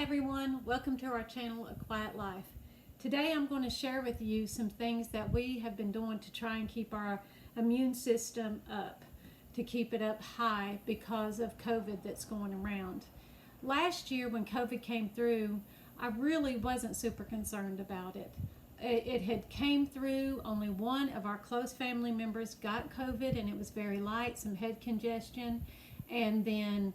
everyone, welcome to our channel, A Quiet Life. Today I'm going to share with you some things that we have been doing to try and keep our immune system up, to keep it up high because of COVID that's going around. Last year when COVID came through, I really wasn't super concerned about it. It had came through, only one of our close family members got COVID and it was very light, some head congestion, and then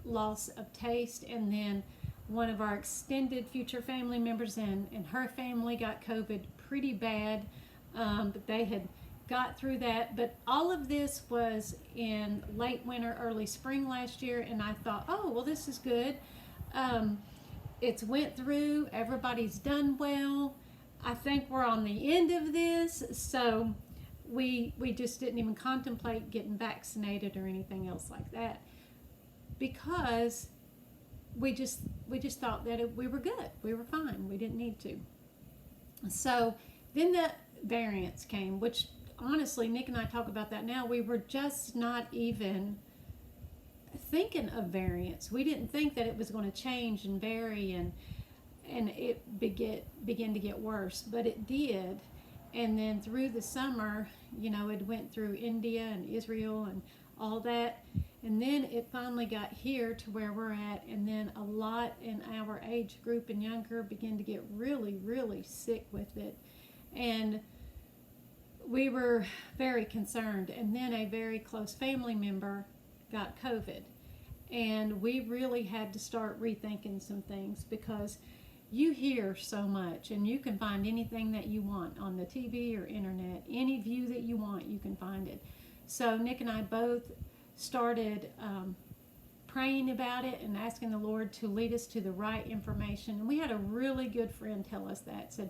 loss of taste, and then one of our extended future family members and her family got COVID pretty bad, but they had got through that. But all of this was in late winter, early spring last year, and I thought, oh, well, this is good. It's went through, everybody's done well. I think we're on the end of this, so we just didn't even contemplate getting vaccinated or anything else like that, because we just thought that we were good, we were fine, we didn't need to. So then the variants came, which honestly, Nick and I talk about that now. We were just not even thinking of variants. We didn't think that it was going to change and vary, and it began to get worse, but it did. And then through the summer, you know, it went through India and Israel and all that. And then it finally got here to where we're at. And then a lot in our age group and younger began to get really, really sick with it. And we were very concerned. And then a very close family member got COVID. And we really had to start rethinking some things, because you hear so much and you can find anything that you want on the TV or internet. Any view that you want, you can find it. So Nick and I both started praying about it and asking the Lord to lead us to the right information. And we had a really good friend tell us that, said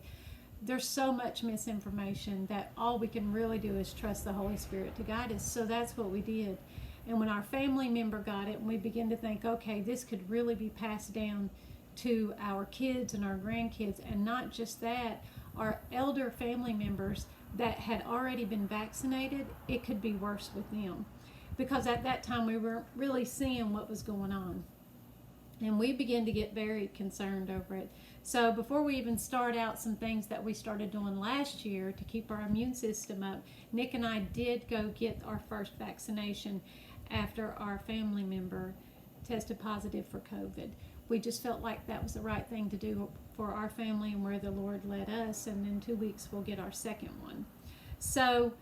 there's so much misinformation that all we can really do is trust the Holy Spirit to guide us. So that's what we did. And when our family member got it, and we began to think, okay, this could really be passed down to our kids and our grandkids, and not just that, our elder family members that had already been vaccinated, it could be worse with them, because at that time we weren't really seeing what was going on, and we began to get very concerned over it. So before we even start out some things that we started doing last year to keep our immune system up, Nick and I did go get our first vaccination after our family member tested positive for COVID. We just felt like that was the right thing to do for our family and where the Lord led us. And in 2 weeks, we'll get our second one. So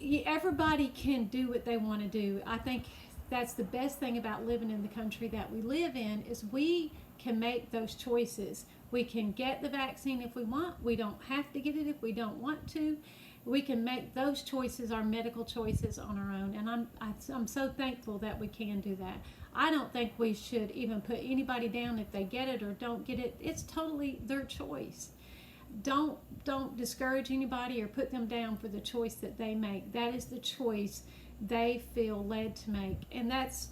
everybody can do what they want to do. I think that's the best thing about living in the country that we live in, is we can make those choices. We can get the vaccine if we want. We don't have to get it if we don't want to. We can make those choices, our medical choices, on our own. And I'm so thankful that we can do that. I don't think we should even put anybody down if they get it or don't get it. It's totally their choice. Don't discourage anybody or put them down for the choice that they make. That is the choice they feel led to make, and that's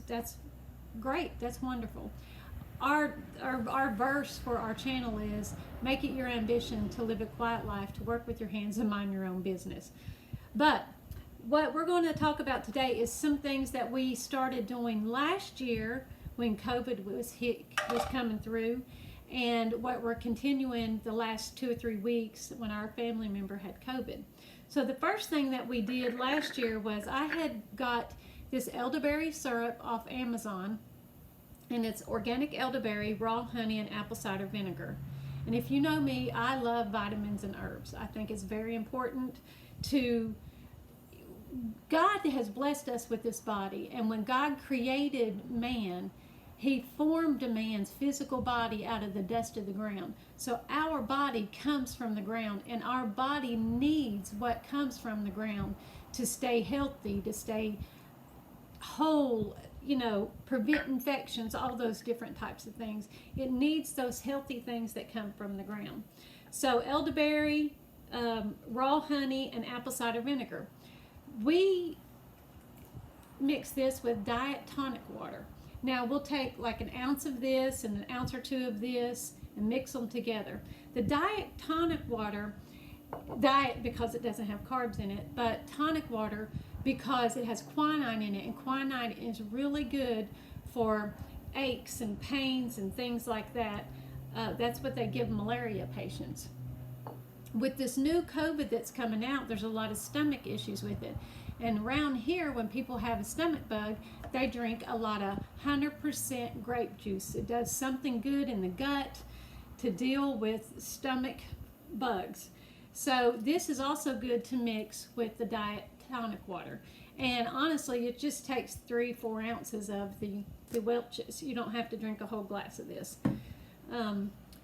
great. That's wonderful. Our verse for our channel is, make it your ambition to live a quiet life, to work with your hands and mind your own business. But what we're going to talk about today is some things that we started doing last year when COVID was coming through, and what we're continuing the last 2 or 3 weeks when our family member had COVID. So the first thing that we did last year was, I had got this elderberry syrup off Amazon, and it's organic elderberry, raw honey, and apple cider vinegar. And if you know me, I love vitamins and herbs. I think it's very important to, God has blessed us with this body, and when God created man, He formed a man's physical body out of the dust of the ground. So our body comes from the ground, and our body needs what comes from the ground to stay healthy, to stay whole, you know, prevent infections, all those different types of things. It needs those healthy things that come from the ground. So elderberry, raw honey, and apple cider vinegar. We mix this with diet tonic water. Now we'll take like an ounce of this and an ounce or two of this and mix them together. The diet tonic water, diet because it doesn't have carbs in it, but tonic water because it has quinine in it, and quinine is really good for aches and pains and things like that. That's what they give malaria patients. With this new COVID that's coming out, there's a lot of stomach issues with it. And around here, when people have a stomach bug, they drink a lot of 100% grape juice. It does something good in the gut to deal with stomach bugs. So this is also good to mix with the diet tonic water. And honestly, it just takes 3-4 ounces of the Welch's. You don't have to drink a whole glass of this.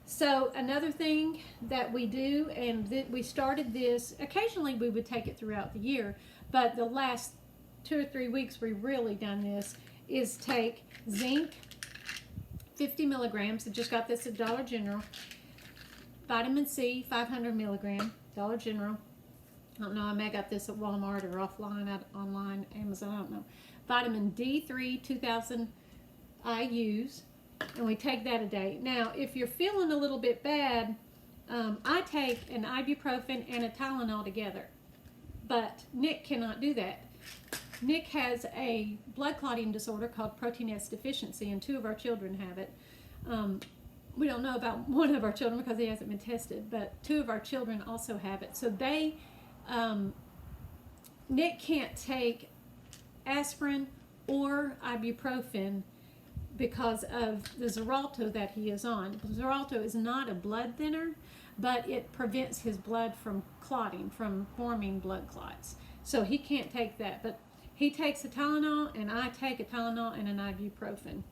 So another thing that we do, and we started this, occasionally we would take it throughout the year, but the last 2 or 3 weeks we've really done this, is take zinc, 50 milligrams. I just got this at Dollar General. Vitamin C, 500 milligram, Dollar General. I don't know, I may have got this at Walmart or offline, online, Amazon, I don't know. Vitamin D3, 2,000 IUs. And we take that a day. Now, if you're feeling a little bit bad, I take an ibuprofen and a Tylenol together. But Nick cannot do that. Nick has a blood clotting disorder called protein S deficiency, and 2 of our children have it. We don't know about one of our children because he hasn't been tested, but 2 of our children also have it. So Nick can't take aspirin or ibuprofen because of the Xarelto that he is on. Xarelto is not a blood thinner, but it prevents his blood from clotting, from forming blood clots. So he can't take that, but he takes a Tylenol, and I take a Tylenol and an ibuprofen.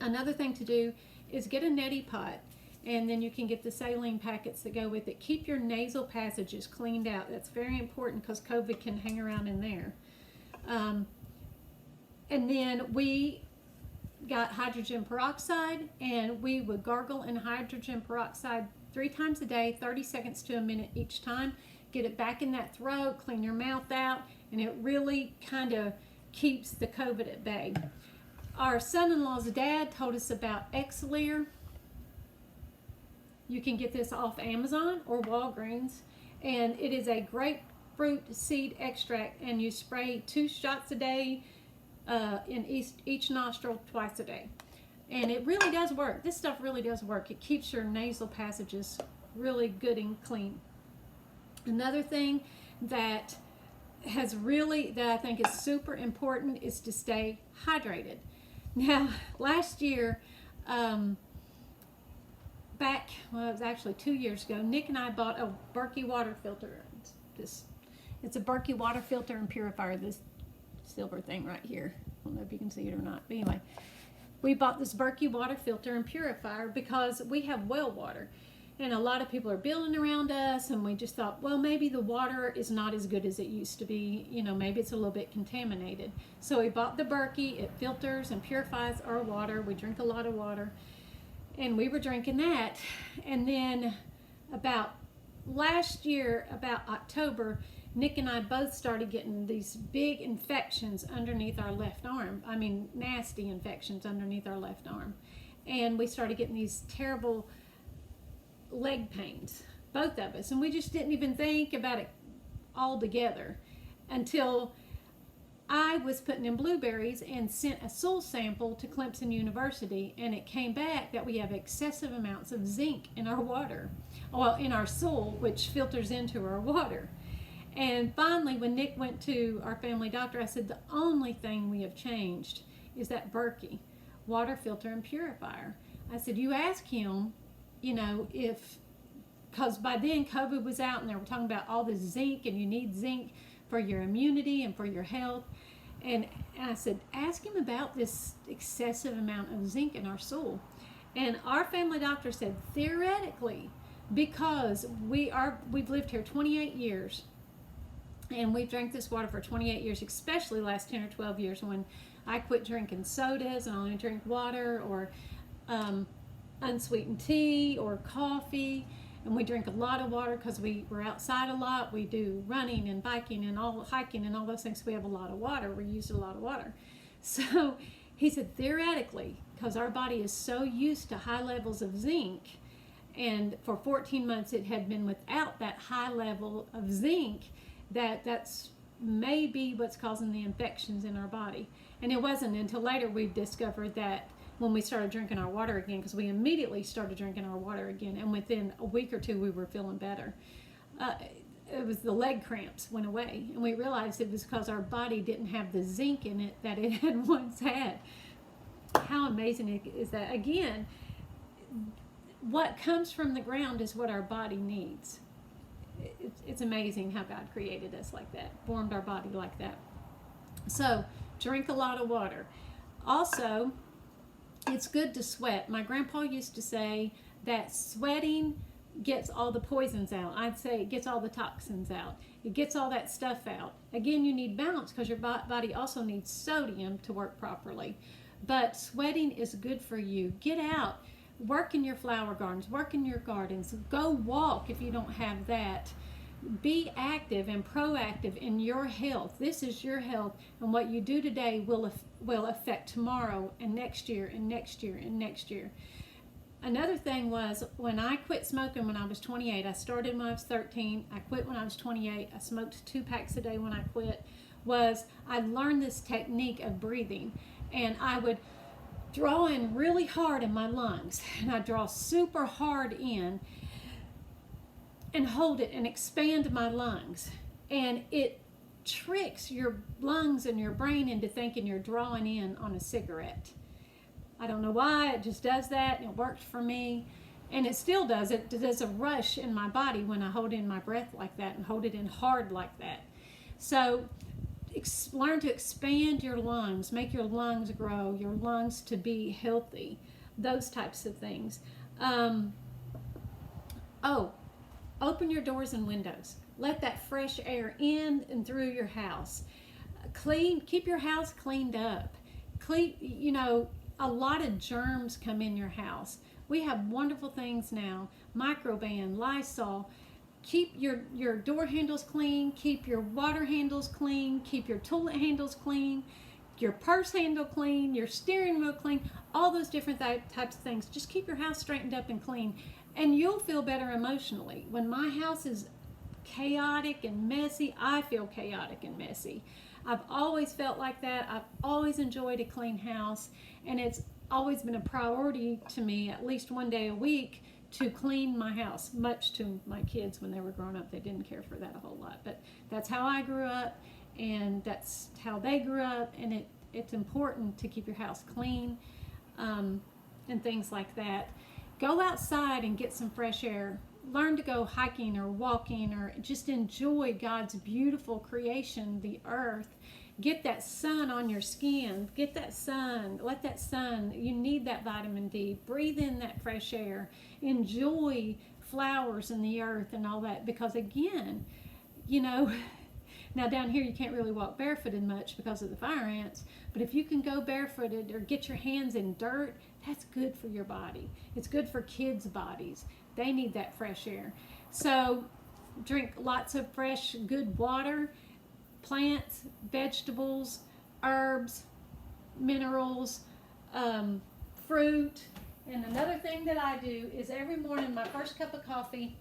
Another thing to do is get a neti pot, and then you can get the saline packets that go with it. Keep your nasal passages cleaned out. That's very important because COVID can hang around in there. And then we got hydrogen peroxide, and we would gargle in hydrogen peroxide 3 times a day, 30 seconds to a minute each time. Get it back in that throat, clean your mouth out, and it really kind of keeps the COVID at bay. Our son-in-law's dad told us about Xlear. You can get this off Amazon or Walgreens, and it is a grapefruit seed extract, and you spray 2 shots a day in each nostril twice a day. And it really does work. This stuff really does work. It keeps your nasal passages really good and clean. Another thing that I think is super important is to stay hydrated. Now, last year, it was actually 2 years ago, Nick and I bought a Berkey water filter. It's a Berkey water filter and purifier, this silver thing right here. I don't know if you can see it or not, but anyway, we bought this Berkey water filter and purifier because we have well water, and a lot of people are building around us, and we just thought, well, maybe the water is not as good as it used to be. Maybe it's a little bit contaminated. So we bought the Berkey. It filters and purifies our water. We drink a lot of water, and we were drinking that. And then about last year, about October, Nick and I both started getting these big infections underneath our left arm. I mean, nasty infections underneath our left arm. And we started getting these terrible leg pains, both of us. And we just didn't even think about it all together until I was putting in blueberries and sent a stool sample to Clemson University, and it came back that we have excessive amounts of zinc in our water, well, in our stool, which filters into our water. And finally, when Nick went to our family doctor, I said, the only thing we have changed is that Berkey water filter and purifier. I said, you ask him, because by then COVID was out and they were talking about all this zinc, and you need zinc for your immunity and for your health. And I said, ask him about this excessive amount of zinc in our stool. And our family doctor said, theoretically, because we've lived here 28 years, and we've drank this water for 28 years, especially the last 10 or 12 years when I quit drinking sodas and only drink water or unsweetened tea or coffee. And we drink a lot of water because we're outside a lot. We do running and biking and hiking and all those things. So we have a lot of water. We use a lot of water. So he said, theoretically, because our body is so used to high levels of zinc, and for 14 months it had been without that high level of zinc, that's maybe what's causing the infections in our body. And it wasn't until later we discovered that when we started drinking our water again, because we immediately started drinking our water again, and within a week or two we were feeling better. It was the leg cramps went away, and we realized it was because our body didn't have the zinc in it that it had once had. How amazing is that? Again, what comes from the ground is what our body needs. It's amazing how God created us like that, formed our body like that. So drink a lot of water. Also, it's good to sweat. My grandpa used to say that sweating gets all the poisons out. I'd say it gets all the toxins out. It gets all that stuff out. Again, you need balance because your body also needs sodium to work properly. But sweating is good for you. Get out. Work in your flower gardens. Work in your gardens. Go walk if you don't have that. Be active and proactive in your health. This is your health, and what you do today will affect tomorrow and next year and next year and next year. Another thing was, when I quit smoking when I was 28, I started when I was 13, I quit when I was 28, I smoked 2 packs a day when I quit, I learned this technique of breathing, and I would draw in really hard in my lungs, and I draw super hard in and hold it and expand my lungs, and it tricks your lungs and your brain into thinking you're drawing in on a cigarette. I don't know why, it just does that, and it worked for me, and it still does. It does a rush in my body when I hold in my breath like that and hold it in hard like that. So learn to expand your lungs, make your lungs grow, your lungs to be healthy, those types of things. Open your doors and windows. Let that fresh air in and through your house. Keep your house cleaned up. A lot of germs come in your house. We have wonderful things now. Microban, Lysol. Keep your door handles clean. Keep your water handles clean. Keep your toilet handles clean. Your purse handle clean. Your steering wheel clean. All those different types of things. Just keep your house straightened up and clean, and you'll feel better emotionally. When my house is chaotic and messy, I feel chaotic and messy. I've always felt like that. I've always enjoyed a clean house, and it's always been a priority to me, at least one day a week, to clean my house. Much to my kids when they were growing up, they didn't care for that a whole lot, but that's how I grew up, and that's how they grew up, and it's important to keep your house clean, and things like that. Go outside and get some fresh air. Learn to go hiking or walking, or just enjoy God's beautiful creation, the earth. Get that sun on your skin. Get that sun. Let that sun, you need that vitamin D. Breathe in that fresh air. Enjoy flowers and the earth and all that, because again, now down here you can't really walk barefooted much because of the fire ants, but if you can go barefooted or get your hands in dirt, that's good for your body. It's good for kids' bodies. They need that fresh air. So drink lots of fresh, good water, plants, vegetables, herbs, minerals, fruit. And another thing that I do is every morning, my first cup of coffee,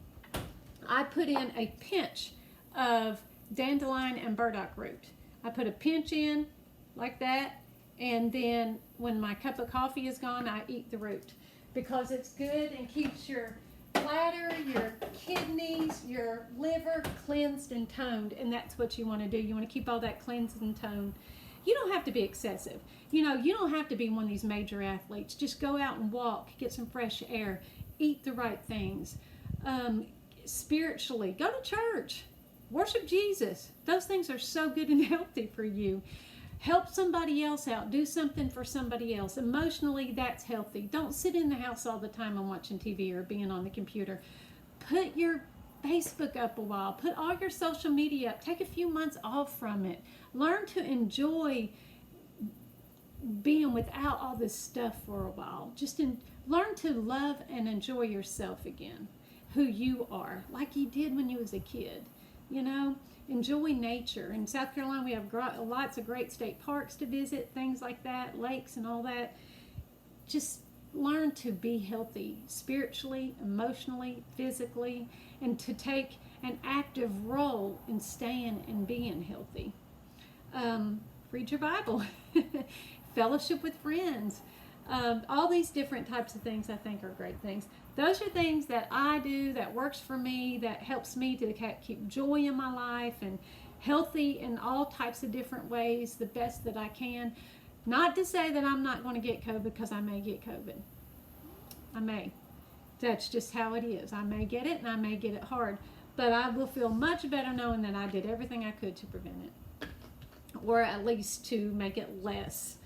I put in a pinch of dandelion and burdock root. I put a pinch in like that, and then when my cup of coffee is gone, I eat the root, because it's good and keeps your bladder, your kidneys, your liver cleansed and toned, and that's what you want to do. You want to keep all that cleansed and toned. You don't have to be excessive. You don't have to be one of these major athletes. Just go out and walk, get some fresh air, eat the right things. Spiritually, go to church, worship Jesus. Those things are so good and healthy for you. Help somebody else out. Do something for somebody else. Emotionally, that's healthy. Don't sit in the house all the time and watching TV or being on the computer. Put your Facebook up a while. Put all your social media up. Take a few months off from it. Learn to enjoy being without all this stuff for a while. Learn to love and enjoy yourself again, who you are, like you did when you was a kid. Enjoy nature. In South Carolina, we have lots of great state parks to visit, things like that, lakes and all that. Just learn to be healthy spiritually, emotionally, physically, and to take an active role in staying and being healthy. Read your Bible. Fellowship with friends. All these different types of things I think are great things. Those are things that I do that works for me, that helps me to keep joy in my life and healthy in all types of different ways, the best that I can. Not to say that I'm not going to get COVID, because I may get COVID. I may. That's just how it is. I may get it and I may get it hard. But I will feel much better knowing that I did everything I could to prevent it. Or at least to make it less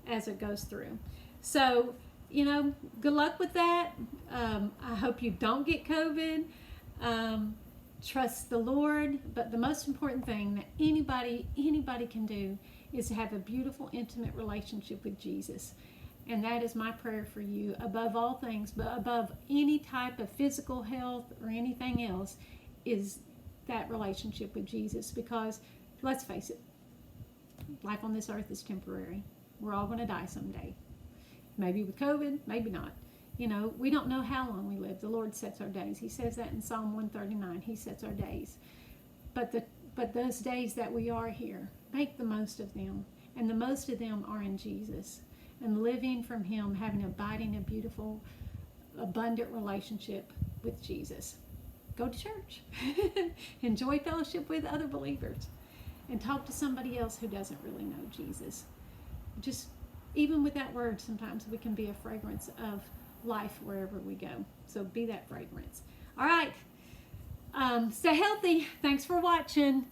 as it goes through. So, you know, good luck with that. I hope you don't get COVID. Trust the Lord. But the most important thing that anybody can do is to have a beautiful, intimate relationship with Jesus. And that is my prayer for you above all things, but above any type of physical health or anything else, is that relationship with Jesus. Because let's face it, life on this earth is temporary. We're all going to die someday. Maybe with COVID, maybe not. You know, we don't know how long we live. The Lord sets our days. He says that in Psalm 139. He sets our days. But those days that we are here, make the most of them. And the most of them are in Jesus. And living from Him, having abiding a beautiful, abundant relationship with Jesus. Go to church. Enjoy fellowship with other believers. And talk to somebody else who doesn't really know Jesus. Just, even without words, sometimes we can be a fragrance of life wherever we go. So be that fragrance. All right. Stay healthy. Thanks for watching.